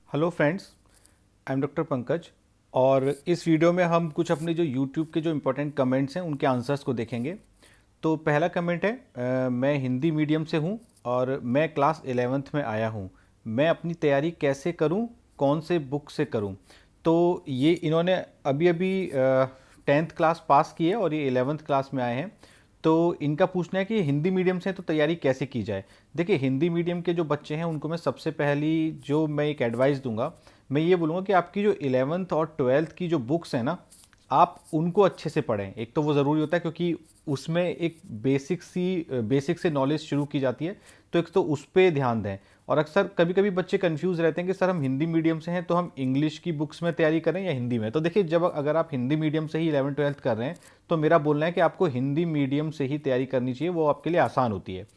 Hello friends, I am doctor Pankaj. और इस video में हम कुछ अपने जो यूट्यूब के जो इम्पोर्टेंट कमेंट्स हैं उनके आंसर्स को देखेंगे। तो पहला कमेंट है, मैं हिंदी मीडियम से हूँ और मैं क्लास 11th में आया हूँ। मैं अपनी तैयारी कैसे करूँ, कौन से बुक से करूँ? तो ये इन्होंने अभी अभी 10th क्लास पास की है और ये 11th क्लास में आए हैं। तो इनका पूछना है कि हिंदी मीडियम से तो तैयारी कैसे की जाए। देखिए, हिंदी मीडियम के जो बच्चे हैं उनको मैं सबसे पहली जो मैं एक एडवाइस दूंगा, मैं ये बोलूँगा कि आपकी जो 11th और 12th की जो बुक्स हैं ना, आप उनको अच्छे से पढ़ें। एक तो वो ज़रूरी होता है क्योंकि उसमें एक बेसिक से नॉलेज शुरू की जाती है, तो एक तो उस पर ध्यान दें। और अक्सर कभी कभी बच्चे कंफ्यूज रहते हैं कि सर हम हिंदी मीडियम से हैं तो हम इंग्लिश की बुक्स में तैयारी करें या हिंदी में। तो देखिए, जब अगर आप हिंदी मीडियम से ही 11th 12th कर रहे हैं तो मेरा बोलना है कि आपको हिंदी मीडियम से ही तैयारी करनी चाहिए, वो आपके लिए आसान होती है।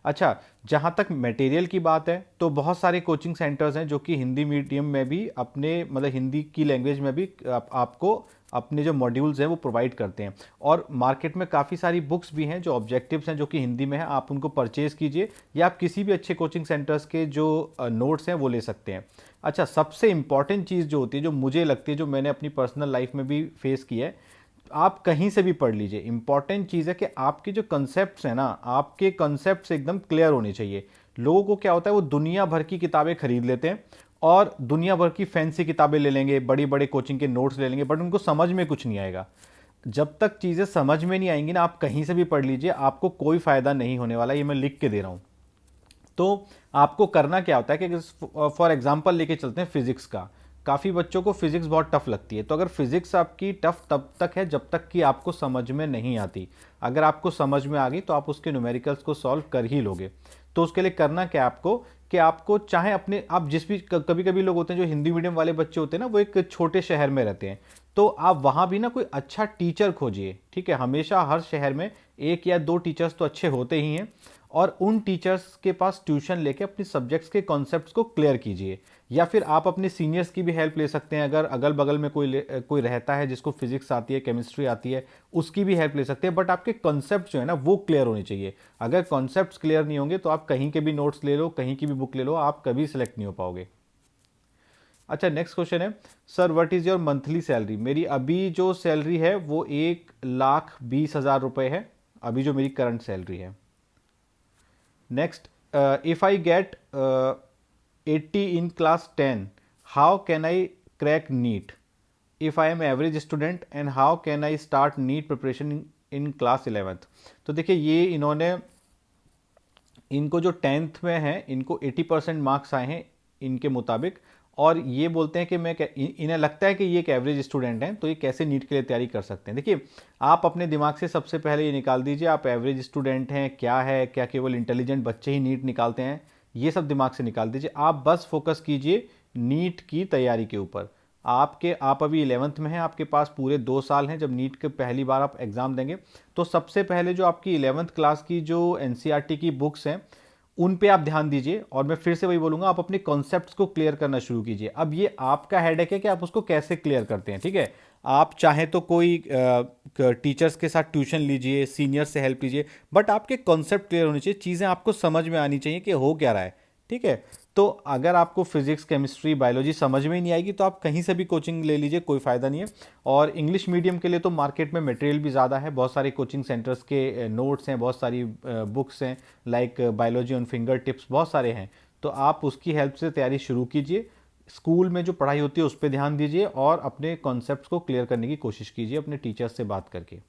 अच्छा, जहाँ तक मटेरियल की बात है तो बहुत सारे कोचिंग सेंटर्स हैं जो कि हिंदी मीडियम में भी अपने मतलब हिंदी की लैंग्वेज में भी आपको अपने जो मॉड्यूल्स हैं वो प्रोवाइड करते हैं। और मार्केट में काफ़ी सारी बुक्स भी हैं जो ऑब्जेक्टिव्स हैं जो कि हिंदी में है, आप उनको परचेज़ कीजिए या आप किसी भी अच्छे कोचिंग सेंटर्स के जो नोट्स हैं वो ले सकते हैं। अच्छा, सबसे इंपॉर्टेंट चीज़ जो होती है, जो मुझे लगती है, जो मैंने अपनी पर्सनल लाइफ में भी फेस की है, आप कहीं से भी पढ़ लीजिए, इंपॉर्टेंट चीज़ है कि आपके जो कंसेप्ट्स हैं ना, आपके कंसेप्ट्स एकदम क्लियर होने चाहिए। लोगों को क्या होता है, वो दुनिया भर की किताबें खरीद लेते हैं और दुनिया भर की फैंसी किताबें ले लेंगे, बड़ी बड़े कोचिंग के नोट्स ले लेंगे, बट उनको समझ में कुछ नहीं आएगा। जब तक चीज़ें समझ में नहीं आएंगी ना, आप कहीं से भी पढ़ लीजिए, आपको कोई फ़ायदा नहीं होने वाला, ये मैं लिख के दे रहा हूँ। तो आपको करना क्या होता है कि फॉर एग्जांपल लेके चलते हैं फिजिक्स का। काफ़ी बच्चों को फिजिक्स बहुत टफ लगती है, तो अगर फिजिक्स आपकी टफ तब तक है जब तक कि आपको समझ में नहीं आती। अगर आपको समझ में आ गई तो आप उसके न्यूमेरिकल्स को सॉल्व कर ही लोगे। तो उसके लिए करना क्या है आपको, कि आपको चाहे अपने आप जिस भी कभी कभी लोग होते हैं जो हिंदी मीडियम वाले बच्चे होते हैं ना, वो एक छोटे शहर में रहते हैं, तो आप वहाँ भी ना कोई अच्छा टीचर खोजिए। ठीक है, हमेशा हर शहर में एक या दो टीचर्स तो अच्छे होते ही हैं, और उन टीचर्स के पास ट्यूशन लेके अपने सब्जेक्ट्स के कॉन्सेप्ट्स को क्लियर कीजिए। या फिर आप अपने सीनियर्स की भी हेल्प ले सकते हैं, अगर अगल बगल में कोई रहता है जिसको फिजिक्स आती है, केमिस्ट्री आती है, उसकी भी हेल्प ले सकते हैं। बट आपके कॉन्सेप्ट जो है ना वो क्लियर होने चाहिए। अगर कॉन्सेप्ट्स क्लियर नहीं होंगे तो आप कहीं के भी नोट्स ले लो, कहीं की भी बुक ले लो, आप कभी सिलेक्ट नहीं हो पाओगे। अच्छा, नेक्स्ट क्वेश्चन है, sir what is your monthly salary? मेरी अभी जो सैलरी है वो 1,20,000 रुपये है, अभी जो मेरी करंट सैलरी है। Next, if I get 80 in class 10, how can I crack NEET? If I am average student, and how can I start NEET preparation in class 11th? तो देखिए, ये इनको जो 10th में है इनको 80% मार्क्स आए हैं इनके मुताबिक, और ये बोलते हैं कि इन्हें लगता है कि ये एक एवरेज स्टूडेंट हैं, तो ये कैसे नीट के लिए तैयारी कर सकते हैं। देखिए, आप अपने दिमाग से सबसे पहले ये निकाल दीजिए, आप एवरेज स्टूडेंट हैं क्या है, क्या केवल इंटेलिजेंट बच्चे ही नीट निकालते हैं, ये सब दिमाग से निकाल दीजिए। आप बस फोकस कीजिए नीट की तैयारी के ऊपर। आप अभी 11th में हैं, आपके पास पूरे 2 साल हैं। जब नीट के पहली बार आप एग्ज़ाम देंगे तो सबसे पहले जो आपकी 11th क्लास की जो एनसीईआरटी की बुक्स हैं उन पे आप ध्यान दीजिए। और मैं फिर से वही बोलूँगा, आप अपने कॉन्सेप्ट्स को क्लियर करना शुरू कीजिए। अब ये आपका हेडेक है कि आप उसको कैसे क्लियर करते हैं। ठीक है, आप चाहें तो कोई टीचर्स के साथ ट्यूशन लीजिए, सीनियर से हेल्प लीजिए, बट आपके कॉन्सेप्ट क्लियर होने चाहिए, चीज़ें आपको समझ में आनी चाहिए कि हो क्या रहा है। ठीक है, तो अगर आपको फिजिक्स, केमिस्ट्री, बायोलॉजी समझ में ही नहीं आएगी तो आप कहीं से भी कोचिंग ले लीजिए, कोई फ़ायदा नहीं है। और इंग्लिश मीडियम के लिए तो मार्केट में मटेरियल भी ज़्यादा है, बहुत सारे कोचिंग सेंटर्स के नोट्स हैं, बहुत सारी बुक्स हैं, like biology on finger tips, बहुत सारे हैं। तो आप उसकी हेल्प से तैयारी शुरू कीजिए। स्कूल में जो पढ़ाई होती है उस पर ध्यान दीजिए और अपने कॉन्सेप्ट्स को क्लियर करने की कोशिश कीजिए अपने टीचर्स से बात करके।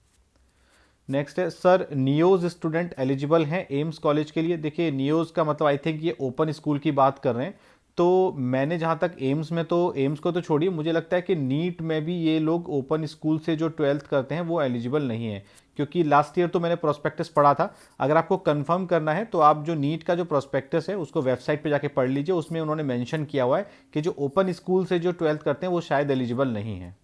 नेक्स्ट है, सर नियोज स्टूडेंट एलिजिबल हैं एम्स कॉलेज के लिए? देखिए, नियोज का मतलब आई थिंक ये ओपन स्कूल की बात कर रहे हैं। तो मैंने जहाँ तक एम्स में, तो एम्स को तो छोड़िए, मुझे लगता है कि नीट में भी ये लोग ओपन स्कूल से जो 12th करते हैं वो एलिजिबल नहीं है, क्योंकि लास्ट ईयर तो मैंने प्रोस्पेक्टस पढ़ा था। अगर आपको कंफर्म करना है तो आप जो नीट का जो प्रोस्पेक्टस है उसको वेबसाइट पे जाके पढ़ लीजिए, उसमें उन्होंने मेंशन किया हुआ है कि जो ओपन स्कूल से जो 12th करते हैं वो शायद एलिजिबल नहीं है।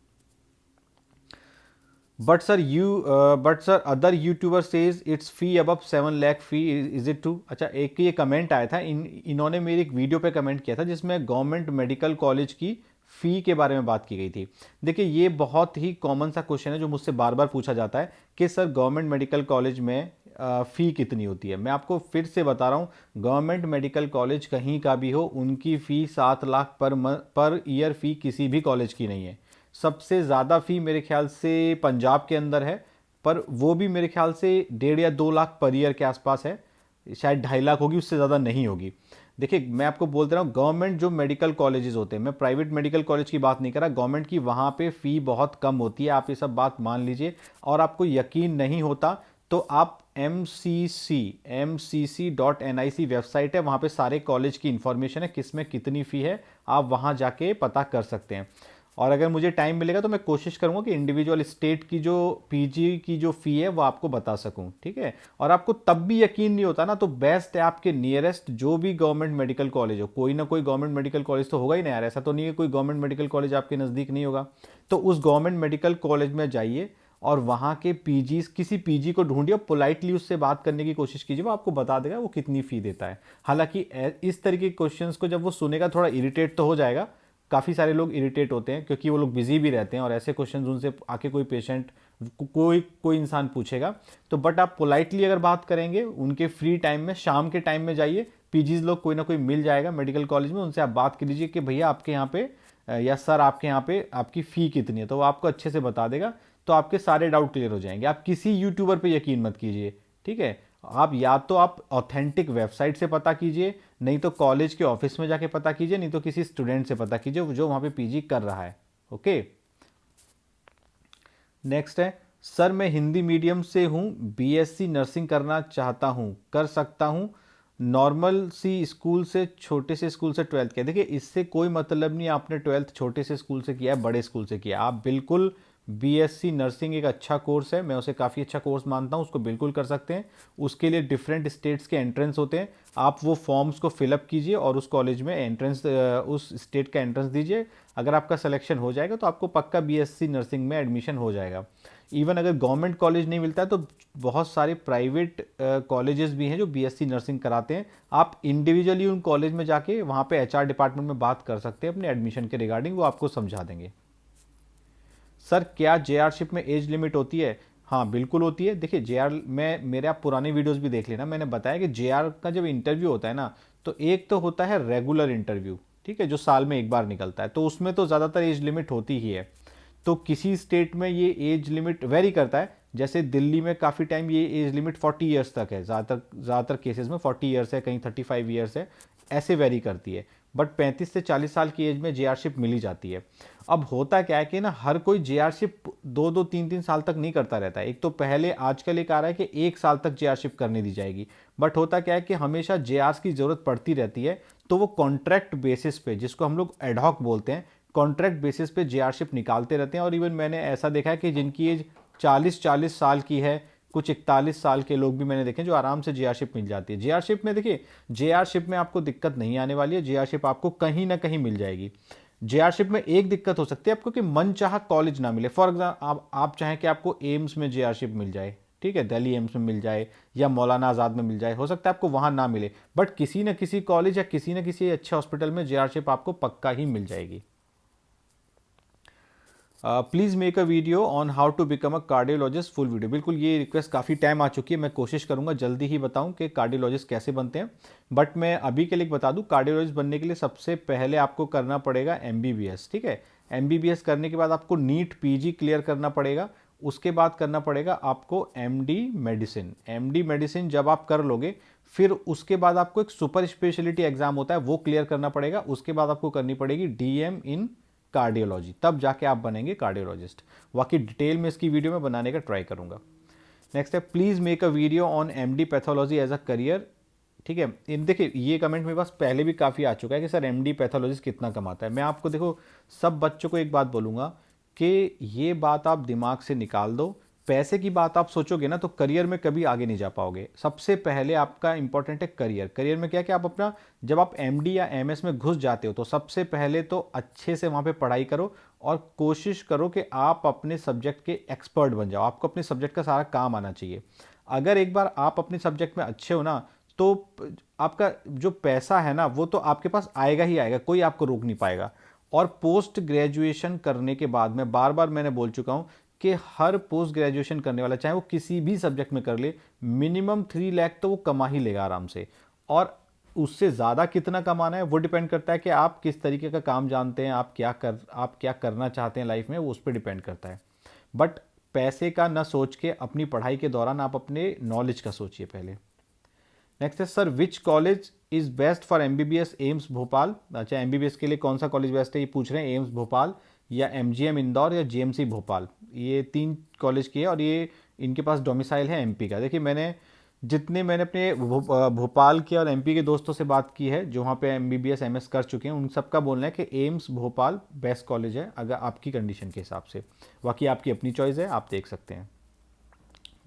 But sir other YouTuber says it's fee above 7 lakh fee, is it true? अच्छा, एक ये कमेंट आया था, इन्होंने मेरी एक वीडियो पे कमेंट किया था जिसमें गवर्नमेंट मेडिकल कॉलेज की फ़ी के बारे में बात की गई थी। देखिए, ये बहुत ही कॉमन सा क्वेश्चन है जो मुझसे बार बार पूछा जाता है कि सर गवर्नमेंट मेडिकल कॉलेज में फ़ी कितनी होती है। मैं आपको फिर से बता रहा हूँ, गवर्नमेंट मेडिकल कॉलेज कहीं का भी हो, उनकी फ़ी 7 लाख पर ईयर फ़ी किसी भी कॉलेज की नहीं है। सबसे ज़्यादा फ़ी मेरे ख्याल से पंजाब के अंदर है, पर वो भी मेरे ख्याल से 1.5 या 2 लाख पर ईयर के आसपास है, शायद 2.5 लाख होगी, उससे ज़्यादा नहीं होगी। देखिए, मैं आपको बोलते रहा हूँ, गवर्नमेंट जो मेडिकल कॉलेजेस होते हैं, मैं प्राइवेट मेडिकल कॉलेज की बात नहीं कर रहा, गवर्नमेंट की वहाँ पे फ़ी बहुत कम होती है, आप ये सब बात मान लीजिए। और आपको यकीन नहीं होता तो आप mcc.nic वेबसाइट है, वहाँ पे सारे कॉलेज की इंफॉर्मेशन है, किस में कितनी फ़ी है, आप वहाँ जाके पता कर सकते हैं। और अगर मुझे टाइम मिलेगा तो मैं कोशिश करूंगा कि इंडिविजुअल स्टेट की जो पीजी की जो फ़ी है वो आपको बता सकूं, ठीक है। और आपको तब भी यकीन नहीं होता ना, तो बेस्ट है आपके नियरेस्ट जो भी गवर्नमेंट मेडिकल कॉलेज हो, कोई ना कोई गवर्नमेंट मेडिकल कॉलेज तो होगा ही ना यार, ऐसा तो नहीं है कोई गवर्नमेंट मेडिकल कॉलेज आपके नज़दीक नहीं होगा। तो उस गवर्नमेंट मेडिकल कॉलेज में जाइए और वहाँ के पीजी, किसी पीजी को ढूंढिए, पोलाइटली उससे बात करने की कोशिश कीजिए, वो आपको बता देगा वो कितनी फ़ी देता है। हालांकि इस तरीके के क्वेश्चंस को जब वो सुनेगा थोड़ा इरिटेट तो हो जाएगा, काफ़ी सारे लोग इरिटेट होते हैं क्योंकि वो लोग बिजी भी रहते हैं, और ऐसे क्वेश्चंस उनसे आके कोई पेशेंट, कोई कोई इंसान पूछेगा तो, बट आप पोलाइटली अगर बात करेंगे उनके फ्री टाइम में, शाम के टाइम में जाइए, पीजीज लोग कोई ना कोई मिल जाएगा मेडिकल कॉलेज में, उनसे आप बात कर लीजिए कि भैया आपके यहाँ पे या सर आपके यहाँ पे आपकी फ़ी कितनी है, तो वो आपको अच्छे से बता देगा, तो आपके सारे डाउट क्लियर हो जाएंगे। आप किसी यूट्यूबर पे यकीन मत कीजिए, ठीक है। आप या तो आप ऑथेंटिक वेबसाइट से पता कीजिए, नहीं तो कॉलेज के ऑफिस में जाके पता कीजिए, नहीं तो किसी स्टूडेंट से पता कीजिए जो वहाँ पे पीजी कर रहा है। ओके, नेक्स्ट है, सर मैं हिंदी मीडियम से हूँ, बीएससी नर्सिंग करना चाहता हूँ, कर सकता हूँ? नॉर्मल सी स्कूल से, छोटे से स्कूल से 12th किया। देखिए, इससे कोई मतलब नहीं आपने 12th छोटे से स्कूल से किया है बड़े स्कूल से किया, आप बिल्कुल बीएससी नर्सिंग एक अच्छा कोर्स है, मैं उसे काफ़ी अच्छा कोर्स मानता हूँ, उसको बिल्कुल कर सकते हैं। उसके लिए डिफरेंट स्टेट्स के एंट्रेंस होते हैं, आप वो फॉर्म्स को फिलअप कीजिए और उस कॉलेज में एंट्रेंस, उस स्टेट का एंट्रेंस दीजिए। अगर आपका सिलेक्शन हो जाएगा तो आपको पक्का बीएससी नर्सिंग में एडमिशन हो जाएगा। इवन अगर गवर्नमेंट कॉलेज नहीं मिलता है तो बहुत सारे प्राइवेट कॉलेजेस भी हैं जो बीएससी नर्सिंग कराते हैं, आप इंडिविजुअली उन कॉलेज में जाके वहाँ पे एचआर डिपार्टमेंट में बात कर सकते हैं अपने एडमिशन के रिगार्डिंग, वो आपको समझा देंगे। सर क्या जेआरशिप में एज लिमिट होती है? हाँ बिल्कुल होती है। देखिए जेआर में, मेरे आप पुराने वीडियोस भी देख लेना, मैंने बताया कि जेआर का जब इंटरव्यू होता है ना, तो एक तो होता है रेगुलर इंटरव्यू, ठीक है, जो साल में एक बार निकलता है, तो उसमें तो ज़्यादातर एज लिमिट होती ही है। तो किसी स्टेट में ये एज लिमिट वेरी करता है, जैसे दिल्ली में काफ़ी टाइम ये एज लिमिट 40 ईयर्स तक है, ज़्यादातर केसेस में 40 ईयर्स है, कहीं 35 ईयर्स है, ऐसे वेरी करती है। बट 35 से 40 साल की एज में जेआरशिप मिली जाती है। अब होता क्या है कि ना, हर कोई जेआरशिप 2-2 3-3 साल तक नहीं करता रहता है। एक तो पहले आजकल एक आ रहा है कि 1 साल तक जेआरशिप करने दी जाएगी, बट होता क्या है कि हमेशा जेआर्स की ज़रूरत पड़ती रहती है, तो वो कॉन्ट्रैक्ट बेसिस पे, जिसको हम लोग एडहॉक बोलते हैं, कॉन्ट्रैक्ट बेसिस पे जेआरशिप निकालते रहते हैं। और इवन मैंने ऐसा देखा है कि जिनकी एज 40-40 साल की है, कुछ 41 साल के लोग भी मैंने देखे जो आराम से जेआरशिप मिल जाती है। जेआरशिप में देखिए, जेआरशिप में आपको दिक्कत नहीं आने वाली है, जेआरशिप आपको कहीं ना कहीं मिल जाएगी। जेआरशिप में एक दिक्कत हो सकती है आपको कि मनचाहा कॉलेज ना मिले। फॉर एग्जाम्पल आप चाहें कि आपको एम्स में जेआरशिप मिल जाए, ठीक है, दिल्ली एम्स में मिल जाए या मौलाना आज़ाद में मिल जाए, हो सकता है आपको वहां ना मिले, बट किसी न किसी कॉलेज या किसी न किसी अच्छे हॉस्पिटल में जेआरशिप आपको पक्का ही मिल जाएगी। Please make a video on how to become a cardiologist, full video. बिल्कुल, ये रिक्वेस्ट काफ़ी टाइम आ चुकी है, मैं कोशिश करूंगा जल्दी ही बताऊं कि कार्डियोलॉजिस्ट कैसे बनते हैं। बट मैं अभी के लिए बता दूं, कार्डियोलॉजिस्ट बनने के लिए सबसे पहले आपको करना पड़ेगा एमबीबीएस, ठीक है। एमबीबीएस करने के बाद आपको नीट पीजी क्लियर करना पड़ेगा, उसके बाद करना पड़ेगा आपको एमडी मेडिसिन। एमडी मेडिसिन जब आप कर लोगे, फिर उसके बाद आपको एक सुपर स्पेशलिटी एग्जाम होता है, वो क्लियर करना पड़ेगा। उसके बाद आपको करनी पड़ेगी डीएम इन कार्डियोलॉजी, तब जाके आप बनेंगे कार्डियोलॉजिस्ट। बाकी डिटेल में इसकी वीडियो में बनाने का ट्राई करूंगा। नेक्स्ट है, please make a video on MD pathology as a career, ठीक है। इन देखिए, ये कमेंट मेरे पास पहले भी काफ़ी आ चुका है कि सर एमडी पैथोलॉजिस्ट कितना कमाता है। मैं आपको देखो, सब बच्चों को एक बात बोलूँगा कि ये बात आप दिमाग से निकाल दो। पैसे की बात आप सोचोगे ना तो करियर में कभी आगे नहीं जा पाओगे। सबसे पहले आपका इंपॉर्टेंट है करियर। करियर में क्या है कि आप अपना, जब आप एमडी या एमएस में घुस जाते हो तो सबसे पहले तो अच्छे से वहाँ पे पढ़ाई करो और कोशिश करो कि आप अपने सब्जेक्ट के एक्सपर्ट बन जाओ। आपको अपने सब्जेक्ट का सारा काम आना चाहिए। अगर एक बार आप अपने सब्जेक्ट में अच्छे हो ना, तो आपका जो पैसा है ना वो तो आपके पास आएगा ही आएगा, कोई आपको रोक नहीं पाएगा। और पोस्ट ग्रेजुएशन करने के बाद, मैं बार बार मैंने बोल चुका हूँ कि हर पोस्ट ग्रेजुएशन करने वाला, चाहे वो किसी भी सब्जेक्ट में कर ले, मिनिमम 3 लाख तो वो कमा ही लेगा आराम से। और उससे ज़्यादा कितना कमाना है वो डिपेंड करता है कि आप किस तरीके का काम जानते हैं, आप क्या करना चाहते हैं लाइफ में, वो उस पर डिपेंड करता है। बट पैसे का ना सोच के अपनी पढ़ाई के दौरान आप अपने नॉलेज का सोचिए पहले। नेक्स्ट है sir, which college is best for MBBS AIIMS Bhopal. अच्छा, एमबीबीएस के लिए कौन सा कॉलेज बेस्ट है ये पूछ रहे हैं, एम्स भोपाल या एमजीएम इंदौर या जीएमसी भोपाल। ये 3 कॉलेज की है और ये इनके पास डोमिसाइल है एमपी का। देखिए मैंने अपने भोपाल के और एमपी के दोस्तों से बात की है जो वहाँ पे एमबीबीएस एमएस कर चुके हैं, उन सबका बोलना है कि एम्स भोपाल बेस्ट कॉलेज है अगर आपकी कंडीशन के हिसाब से। बाकी आपकी अपनी चॉइस है, आप देख सकते हैं।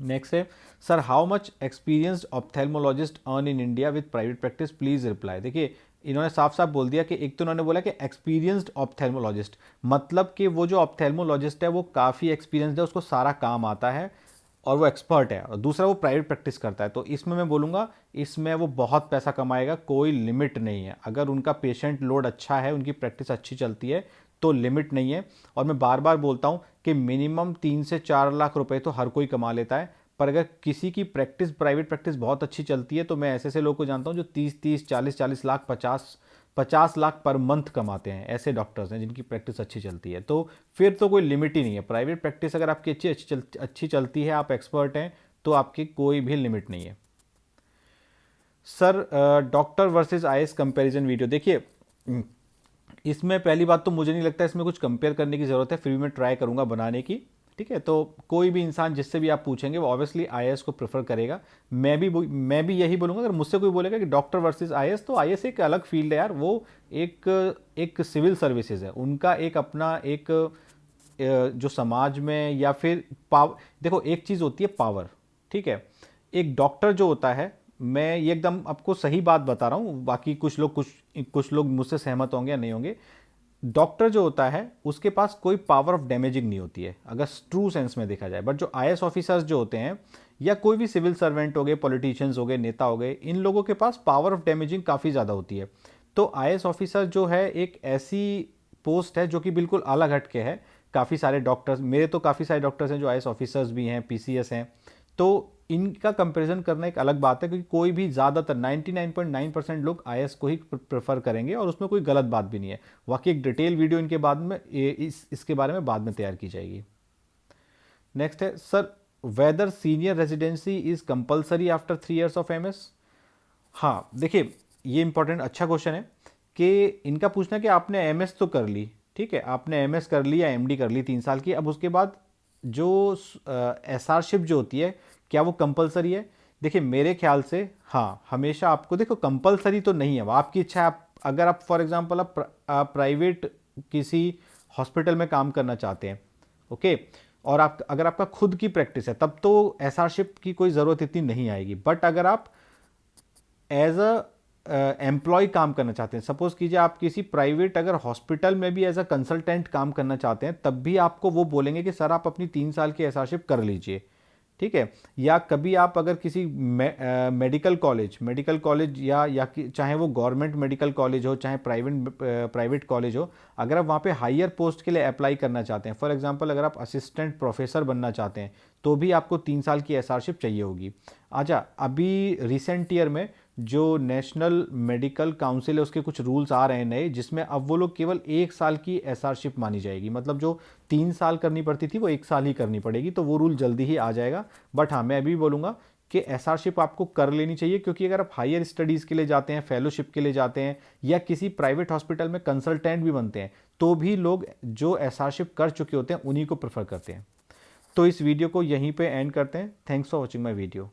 नेक्स्ट है sir, how much experienced ophthalmologist earn in India with private practice, please reply. देखिए इन्होंने साफ साफ बोल दिया कि एक तो इन्होंने बोला कि एक्सपीरियंस्ड ऑप्थेल्मोलॉजिस्ट, मतलब कि वो जो ऑप्थेल्मोलॉजिस्ट है वो काफ़ी एक्सपीरियंस्ड है, उसको सारा काम आता है और वो एक्सपर्ट है, और दूसरा वो प्राइवेट प्रैक्टिस करता है। तो इसमें मैं बोलूँगा इसमें वो बहुत पैसा कमाएगा, कोई लिमिट नहीं है। अगर उनका पेशेंट लोड अच्छा है, उनकी प्रैक्टिस अच्छी चलती है तो लिमिट नहीं है। और मैं बार बार बोलता हूँ कि मिनिमम 3 से 4 लाख रुपए तो हर कोई कमा लेता है, पर अगर किसी की प्रैक्टिस प्राइवेट प्रैक्टिस बहुत अच्छी चलती है तो मैं ऐसे लोगों को जानता हूँ जो 30 40 लाख 50 लाख पर मंथ कमाते हैं। ऐसे डॉक्टर्स हैं जिनकी प्रैक्टिस अच्छी चलती है। तो फिर तो कोई लिमिट ही नहीं है। प्राइवेट प्रैक्टिस अगर आपकी अच्छी चलती है, आप एक्सपर्ट हैं, तो आपकी कोई भी लिमिट नहीं है। Sir, doctor versus IAS comparison video, देखिए इसमें पहली बात तो मुझे नहीं लगता इसमें कुछ कंपेयर करने की ज़रूरत है, फिर भी मैं ट्राई करूँगा बनाने की। ठीक है, तो कोई भी इंसान जिससे भी आप पूछेंगे वो ऑब्वियसली आईएएस को प्रेफर करेगा। मैं भी यही बोलूँगा। अगर मुझसे कोई बोलेगा कि डॉक्टर वर्सेस आईएएस, तो आईएएस एक अलग फील्ड है यार, वो एक सिविल सर्विसेज है, उनका एक अपना एक जो समाज में या फिर देखो एक चीज़ होती है पावर, ठीक है। एक डॉक्टर जो होता है, मैं ये एकदम आपको सही बात बता रहा हूँ, बाकी कुछ लोग मुझसे सहमत होंगे या नहीं होंगे। डॉक्टर जो होता है उसके पास कोई पावर ऑफ डैमेजिंग नहीं होती है अगर ट्रू सेंस में देखा जाए। बट जो आईएएस ऑफिसर्स जो होते हैं या कोई भी सिविल सर्वेंट हो गए, पॉलिटिशियंस हो गए, नेता हो गए, इन लोगों के पास पावर ऑफ डैमेजिंग काफ़ी ज़्यादा होती है। तो आईएएस ऑफिसर जो है एक ऐसी पोस्ट है जो कि बिल्कुल अलग हट के है। काफ़ी सारे डॉक्टर्स, मेरे तो काफ़ी सारे डॉक्टर्स हैं जो आईएएस ऑफिसर्स भी हैं, पीसीएस हैं, तो इनका कंपैरिजन करना एक अलग बात है, क्योंकि कोई भी ज़्यादातर 99.9% लोग आईएएस को ही प्रेफर करेंगे और उसमें कोई गलत बात भी नहीं है। बाकी एक डिटेल वीडियो इनके बाद में इसके बारे में बाद में तैयार की जाएगी। नेक्स्ट है sir, whether senior residency is compulsory after 3 years of MS. हाँ देखिए, ये इंपॉर्टेंट अच्छा क्वेश्चन है कि इनका पूछना है कि आपने एमएस तो कर ली, ठीक है, आपने एमएस कर ली या एमडी कर ली 3 साल की, अब उसके बाद जो एसआरशिप जो होती है क्या वो कंपलसरी है? देखिए मेरे ख्याल से हाँ, हमेशा आपको, देखो कंपलसरी तो नहीं है, आपकी इच्छा है। अगर आप फॉर एग्जांपल आप प्राइवेट किसी हॉस्पिटल में काम करना चाहते हैं, ओके, और अगर आपका खुद की प्रैक्टिस है तब तो एसआरशिप की कोई ज़रूरत इतनी नहीं आएगी। बट अगर आप एज एम्प्लॉय काम करना चाहते हैं, सपोज कीजिए आप किसी प्राइवेट अगर हॉस्पिटल में भी एज अ कंसल्टेंट काम करना चाहते हैं, तब भी आपको वो बोलेंगे कि सर आप अपनी 3 साल की एसआरशिप कर लीजिए, ठीक है। या कभी आप अगर किसी मेडिकल कॉलेज या चाहे वो गवर्नमेंट मेडिकल कॉलेज हो चाहे प्राइवेट कॉलेज हो, अगर आप वहाँ पे हायर पोस्ट के लिए अप्लाई करना चाहते हैं, फॉर एग्जांपल अगर आप असिस्टेंट प्रोफेसर बनना चाहते हैं, तो भी आपको 3 साल की एसआरशिप चाहिए होगी। अच्छा, अभी रिसेंट ईयर में जो नेशनल मेडिकल काउंसिल है उसके कुछ रूल्स आ रहे हैं नए, जिसमें अब वो लोग केवल 1 साल की एसआरशिप मानी जाएगी, मतलब जो 3 साल करनी पड़ती थी वो 1 साल ही करनी पड़ेगी। तो वो रूल जल्दी ही आ जाएगा। बट हाँ, मैं अभी बोलूँगा कि एसआरशिप आपको कर लेनी चाहिए, क्योंकि अगर आप हायर स्टडीज़ के लिए जाते हैं, फेलोशिप के लिए जाते हैं, या किसी प्राइवेट हॉस्पिटल में कंसल्टेंट भी बनते हैं, तो भी लोग जो एसआरशिप कर चुके होते हैं उन्हीं को प्रेफर करते हैं। तो इस वीडियो को यहीं पे एंड करते हैं। Thanks for watching my video.